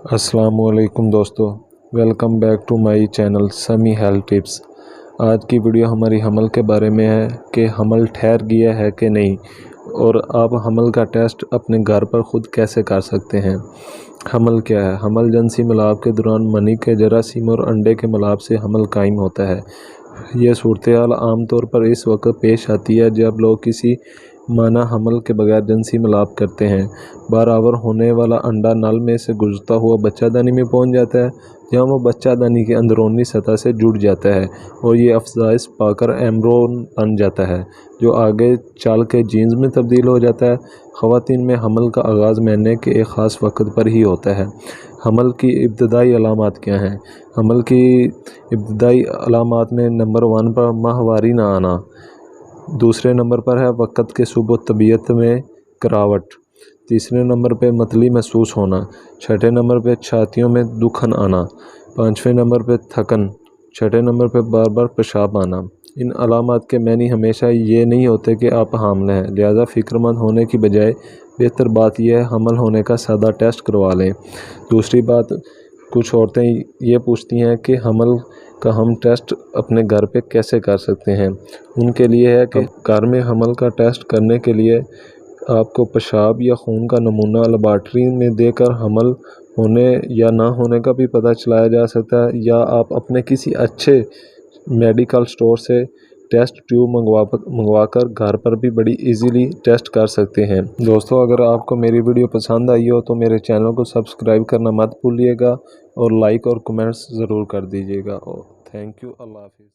अस्सलाम वालेकुम दोस्तों, welcome back to my channel Sami health tips. आज की वीडियो हमारी हमल के बारे में है कि हमल ठहर गया है कि नहीं और आप हमल का टेस्ट अपने घर पर ख़ुद कैसे कर सकते हैं। हमल क्या है? हमल जिनसी मिलाप के दौरान मनी के जरासीम और अंडे के मिलाप से हमल कायम होता है। यह सूरत हाल आम तौर पर इस वक्त पेश आती है जब लोग किसी माना हमल के बगैर जिनसी मिलाप करते हैं। बराबर होने वाला अंडा नल में से गुजरता हुआ बच्चादानी में पहुंच जाता है, जहां वो बच्चादानी की अंदरूनी सतह से जुड़ जाता है और ये अफजाइश पाकर एम्ब्रियो बन जाता है, जो आगे चल के जीन्स में तब्दील हो जाता है। ख़वातीन में हमल का आगाज़ महीने के एक ख़ास वक्त पर ही होता है। हमल की इब्तदाई अलामात क्या हैं? हमल की इब्तदाई अलामात में नंबर 1 पर माहवारी ना आना, दूसरे नंबर पर है वक़्त के सुबह तबीयत में गिरावट, तीसरे नंबर पे मतली महसूस होना, छठे नंबर पे छातियों में दुखन आना, पाँचवें नंबर पे थकन, छठे नंबर पे बार बार पेशाब आना। इन अलामात के मानी हमेशा ये नहीं होते कि आप हामिल हैं, लिहाजा फ़िक्रमंद होने की बजाय बेहतर बात यह है हमल होने का सादा टेस्ट करवा लें। दूसरी बात, कुछ औरतें ये पूछती हैं कि हमल का हम टेस्ट अपने घर पे कैसे कर सकते हैं। उनके लिए है कि घर में हमल का टेस्ट करने के लिए आपको पेशाब या खून का नमूना लेबॉरेटरी में देकर हमल होने या ना होने का भी पता चलाया जा सकता है, या आप अपने किसी अच्छे मेडिकल स्टोर से टेस्ट ट्यूब मंगवाकर घर पर भी बड़ी इजीली टेस्ट कर सकते हैं। दोस्तों, अगर आपको मेरी वीडियो पसंद आई हो तो मेरे चैनल को सब्सक्राइब करना मत भूलिएगा और लाइक और कमेंट्स ज़रूर कर दीजिएगा। Thank you. अल्लाह हाफिज़।